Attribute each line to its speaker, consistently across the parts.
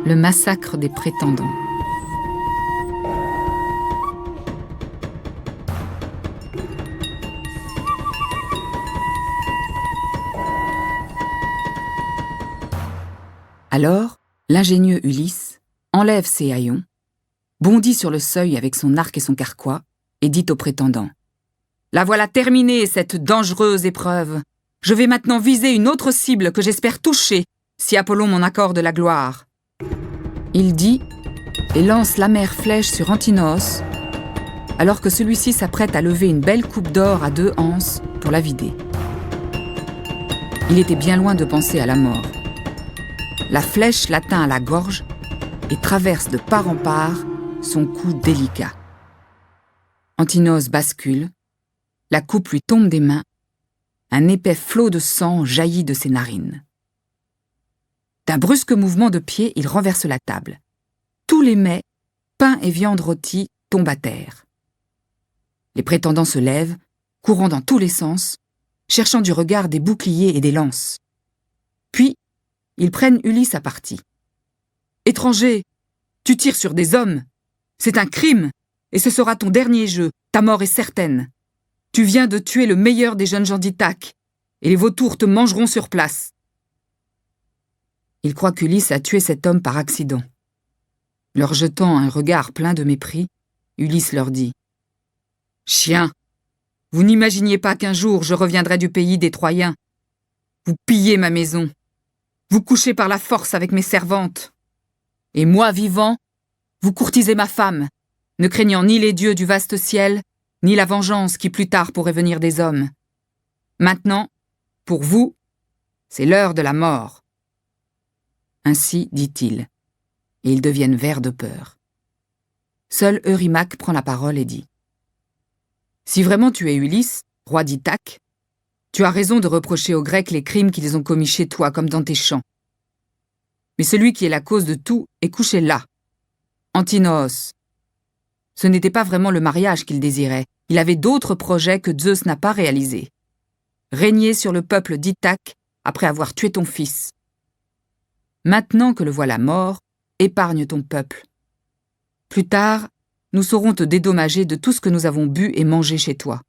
Speaker 1: Le massacre des prétendants. Alors, l'ingénieux Ulysse enlève ses haillons, bondit sur le seuil avec son arc et son carquois, et dit aux prétendants : « La voilà terminée, cette dangereuse épreuve. Je vais maintenant viser une autre cible que j'espère toucher, si Apollon m'en accorde la gloire. » Il dit et lance l'amère flèche sur Antinoos, alors que celui-ci s'apprête à lever une belle coupe d'or à 2 anses pour la vider. Il était bien loin de penser à la mort. La flèche l'atteint à la gorge et traverse de part en part son cou délicat. Antinoos bascule, la coupe lui tombe des mains, un épais flot de sang jaillit de ses narines. D'un brusque mouvement de pied, il renverse la table. Tous les mets, pain et viande rôtie, tombent à terre. Les prétendants se lèvent, courant dans tous les sens, cherchant du regard des boucliers et des lances. Puis, ils prennent Ulysse à partie. « Étranger, tu tires sur des hommes. C'est un crime, et ce sera ton dernier jeu. Ta mort est certaine. Tu viens de tuer le meilleur des jeunes gens d'Ithaque, et les vautours te mangeront sur place. » Ils croient qu'Ulysse a tué cet homme par accident. Leur jetant un regard plein de mépris, Ulysse leur dit : « Chiens, vous n'imaginiez pas qu'un jour je reviendrais du pays des Troyens. Vous pillez ma maison. Vous couchez par la force avec mes servantes. Et moi, vivant, vous courtisez ma femme, ne craignant ni les dieux du vaste ciel, ni la vengeance qui plus tard pourrait venir des hommes. Maintenant, pour vous, c'est l'heure de la mort. » Ainsi dit-il, et ils deviennent verts de peur. Seul Eurymaque prend la parole et dit : « Si vraiment tu es Ulysse, roi d'Ithaque, tu as raison de reprocher aux Grecs les crimes qu'ils ont commis chez toi comme dans tes champs. Mais celui qui est la cause de tout est couché là, Antinoos. Ce n'était pas vraiment le mariage qu'il désirait, il avait d'autres projets que Zeus n'a pas réalisés. Régner sur le peuple d'Ithaque après avoir tué ton fils. Maintenant que le voilà mort, épargne ton peuple. Plus tard, nous saurons te dédommager de tout ce que nous avons bu et mangé chez toi.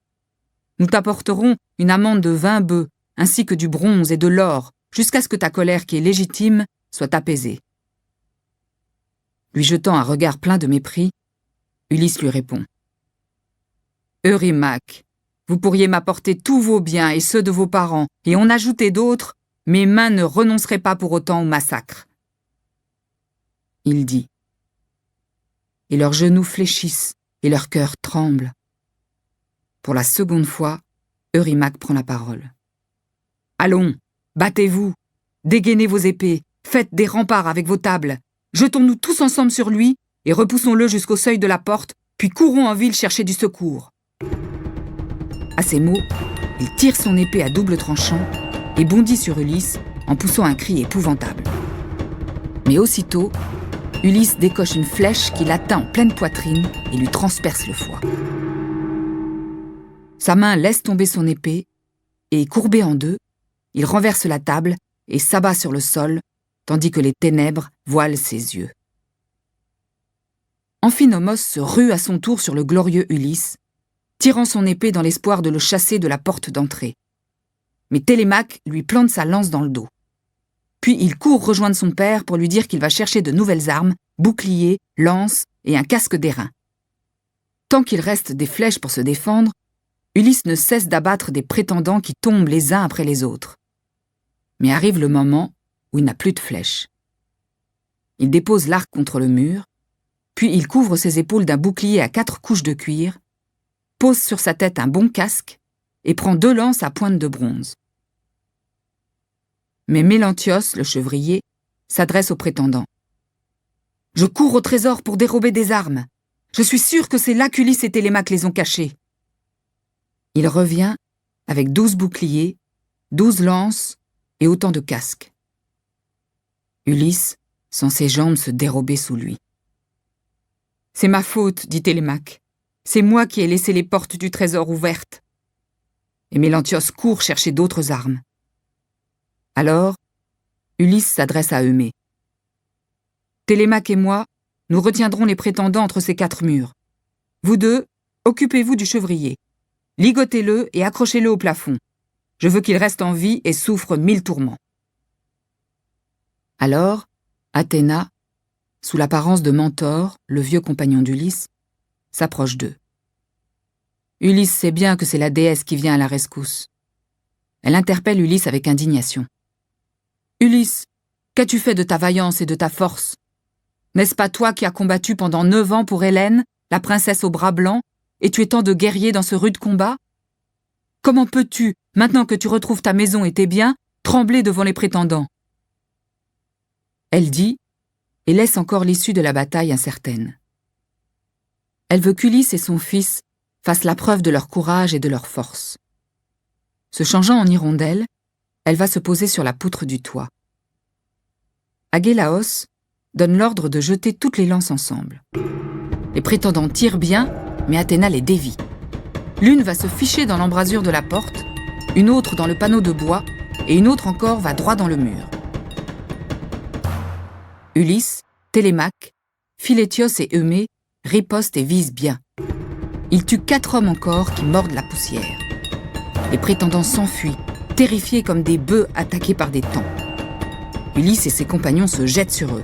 Speaker 1: Nous t'apporterons une amende de 20 bœufs, ainsi que du bronze et de l'or, jusqu'à ce que ta colère qui est légitime soit apaisée. » Lui jetant un regard plein de mépris, Ulysse lui répond : « Eurymaque, vous pourriez m'apporter tous vos biens et ceux de vos parents, et en ajouter d'autres, mes mains ne renonceraient pas pour autant au massacre. » Il dit. Et leurs genoux fléchissent et leur cœur tremble. Pour la seconde fois, Eurymaque prend la parole. « Allons, battez-vous, dégainez vos épées, faites des remparts avec vos tables, jetons-nous tous ensemble sur lui et repoussons-le jusqu'au seuil de la porte, puis courons en ville chercher du secours. » À ces mots, il tire son épée à double tranchant et bondit sur Ulysse en poussant un cri épouvantable. Mais aussitôt, Ulysse décoche une flèche qui l'atteint en pleine poitrine et lui transperce le foie. Sa main laisse tomber son épée et, courbé en deux, il renverse la table et s'abat sur le sol, tandis que les ténèbres voilent ses yeux. Amphinomos se rue à son tour sur le glorieux Ulysse, tirant son épée dans l'espoir de le chasser de la porte d'entrée. Mais Télémaque lui plante sa lance dans le dos. Puis il court rejoindre son père pour lui dire qu'il va chercher de nouvelles armes, boucliers, lances et un casque d'airain. Tant qu'il reste des flèches pour se défendre, Ulysse ne cesse d'abattre des prétendants qui tombent les uns après les autres. Mais arrive le moment où il n'a plus de flèches. Il dépose l'arc contre le mur, puis il couvre ses épaules d'un bouclier à 4 couches de cuir, pose sur sa tête un bon casque et prend 2 lances à pointe de bronze. Mais Mélantios, le chevrier, s'adresse aux prétendants. « Je cours au trésor pour dérober des armes. Je suis sûr que c'est là qu'Ulysse et Télémaque les ont cachés. » Il revient avec 12 boucliers, 12 lances et autant de casques. Ulysse sent ses jambes se dérober sous lui. « C'est ma faute, dit Télémaque. C'est moi qui ai laissé les portes du trésor ouvertes. » Et Mélantios court chercher d'autres armes. Alors, Ulysse s'adresse à Eumée. Télémaque et moi, nous retiendrons les prétendants entre ces 4 murs. Vous deux, occupez-vous du chevrier. Ligotez-le et accrochez-le au plafond. Je veux qu'il reste en vie et souffre 1000 tourments. » Alors, Athéna, sous l'apparence de Mentor, le vieux compagnon d'Ulysse, s'approche d'eux. Ulysse sait bien que c'est la déesse qui vient à la rescousse. Elle interpelle Ulysse avec indignation. « Ulysse, qu'as-tu fait de ta vaillance et de ta force? N'est-ce pas toi qui as combattu pendant 9 ans pour Hélène, la princesse aux bras blancs, et tu es tant de guerriers dans ce rude combat? Comment peux-tu, maintenant que tu retrouves ta maison et tes biens, trembler devant les prétendants ?» Elle dit, et laisse encore l'issue de la bataille incertaine. Elle veut qu'Ulysse et son fils fassent la preuve de leur courage et de leur force. Se changeant en hirondelle, elle va se poser sur la poutre du toit. Agélaos donne l'ordre de jeter toutes les lances ensemble. Les prétendants tirent bien, mais Athéna les dévie. L'une va se ficher dans l'embrasure de la porte, une autre dans le panneau de bois, et une autre encore va droit dans le mur. Ulysse, Télémaque, Philétios et Eumée ripostent et visent bien. Ils tuent 4 hommes encore qui mordent la poussière. Les prétendants s'enfuient, terrifiés comme des bœufs attaqués par des taons. Ulysse et ses compagnons se jettent sur eux.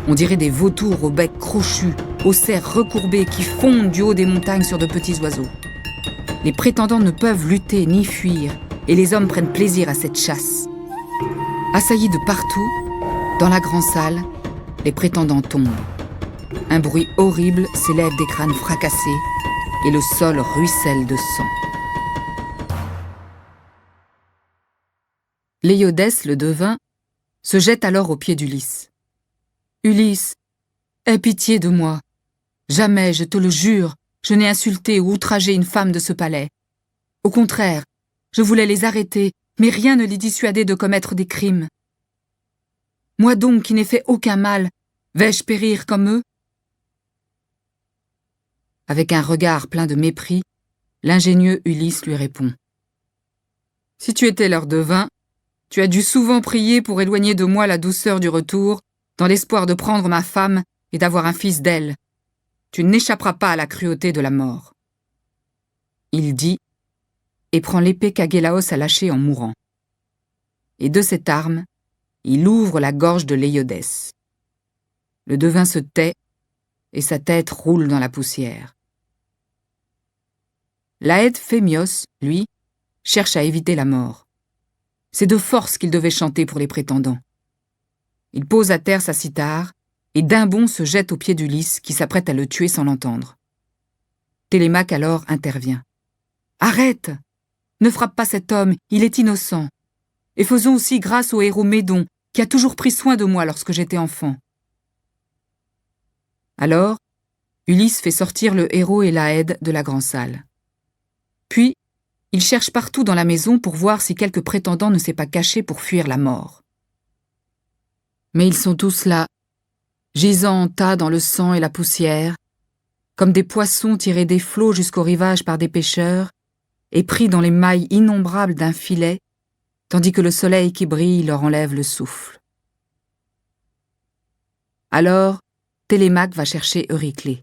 Speaker 1: On dirait des vautours au bec crochu, aux serres recourbées qui fondent du haut des montagnes sur de petits oiseaux. Les prétendants ne peuvent lutter ni fuir, et les hommes prennent plaisir à cette chasse. Assaillis de partout, dans la grande salle, les prétendants tombent. Un bruit horrible s'élève des crânes fracassés, et le sol ruisselle de sang. Léodès, le devin, se jette alors aux pieds d'Ulysse. « Ulysse, aie pitié de moi. Jamais, je te le jure, je n'ai insulté ou outragé une femme de ce palais. Au contraire, je voulais les arrêter, mais rien ne les dissuadait de commettre des crimes. Moi donc qui n'ai fait aucun mal, vais-je périr comme eux ?» Avec un regard plein de mépris, l'ingénieux Ulysse lui répond. « Si tu étais leur devin, tu as dû souvent prier pour éloigner de moi la douceur du retour, dans l'espoir de prendre ma femme et d'avoir un fils d'elle. Tu n'échapperas pas à la cruauté de la mort. » Il dit, et prend l'épée qu'Agélaos a lâchée en mourant. Et de cette arme, il ouvre la gorge de Léodès. Le devin se tait, et sa tête roule dans la poussière. L'Aède Phémios, lui, cherche à éviter la mort. C'est de force qu'il devait chanter pour les prétendants. Il pose à terre sa cithare, et d'un bond se jette aux pieds d'Ulysse, qui s'apprête à le tuer sans l'entendre. Télémaque alors intervient. « Arrête! Ne frappe pas cet homme, il est innocent. Et faisons aussi grâce au héros Médon, qui a toujours pris soin de moi lorsque j'étais enfant. » Alors, Ulysse fait sortir le héros et l'Aède de la grande salle. Puis, il cherche partout dans la maison pour voir si quelque prétendant ne s'est pas caché pour fuir la mort. Mais ils sont tous là, gisant en tas dans le sang et la poussière, comme des poissons tirés des flots jusqu'au rivage par des pêcheurs, et pris dans les mailles innombrables d'un filet, tandis que le soleil qui brille leur enlève le souffle. Alors, Télémaque va chercher Euryclée.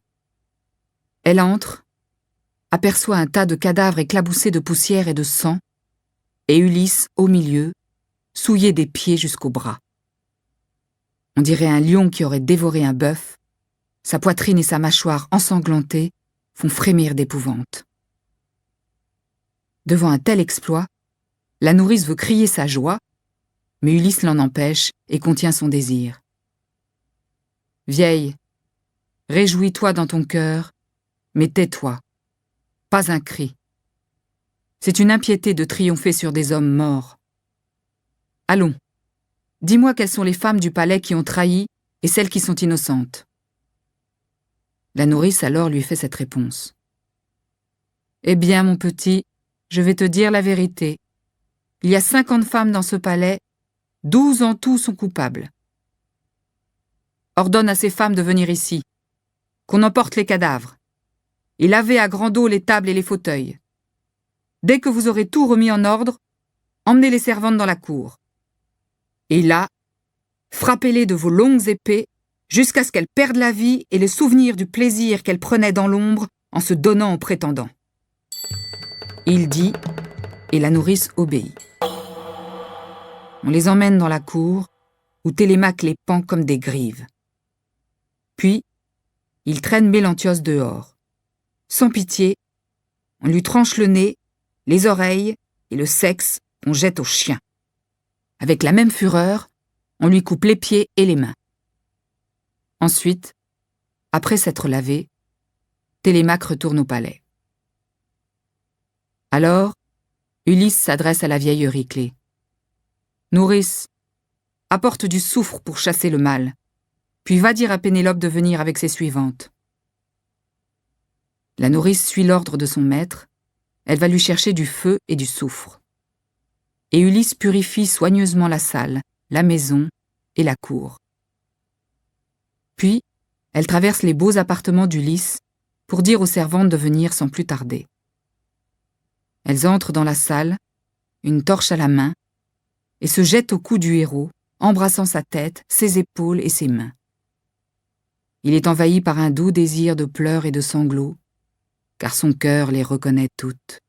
Speaker 1: Elle entre, aperçoit un tas de cadavres éclaboussés de poussière et de sang, et Ulysse au milieu, souillé des pieds jusqu'aux bras. On dirait un lion qui aurait dévoré un bœuf. Sa poitrine et sa mâchoire ensanglantées font frémir d'épouvante. Devant un tel exploit, la nourrice veut crier sa joie, mais Ulysse l'en empêche et contient son désir. « Vieille, réjouis-toi dans ton cœur, mais tais-toi, pas un cri. C'est une impiété de triompher sur des hommes morts. Allons, dis-moi quelles sont les femmes du palais qui ont trahi et celles qui sont innocentes. » La nourrice alors lui fait cette réponse. « Eh bien, mon petit, je vais te dire la vérité. Il y a 50 femmes dans ce palais, 12 en tout sont coupables. Ordonne à ces femmes de venir ici, qu'on emporte les cadavres, et laver à grande eau les tables et les fauteuils. Dès que vous aurez tout remis en ordre, emmenez les servantes dans la cour. Et là, frappez-les de vos longues épées jusqu'à ce qu'elle perde la vie et le souvenir du plaisir qu'elle prenait dans l'ombre en se donnant aux prétendants. Il dit, et la nourrice obéit. On les emmène dans la cour, où Télémaque les pend comme des grives. Puis, il traîne Mélanthios dehors. Sans pitié, on lui tranche le nez, les oreilles et le sexe qu'on jette aux chiens. Avec la même fureur, on lui coupe les pieds et les mains. Ensuite, après s'être lavé, Télémaque retourne au palais. Alors, Ulysse s'adresse à la vieille Euryclée. « Nourrice, apporte du soufre pour chasser le mal, puis va dire à Pénélope de venir avec ses suivantes. » La nourrice suit l'ordre de son maître, elle va lui chercher du feu et du soufre. Et Ulysse purifie soigneusement la salle, la maison et la cour. Puis, elle traverse les beaux appartements d'Ulysse pour dire aux servantes de venir sans plus tarder. Elles entrent dans la salle, une torche à la main, et se jettent au cou du héros, embrassant sa tête, ses épaules et ses mains. Il est envahi par un doux désir de pleurs et de sanglots, car son cœur les reconnaît toutes.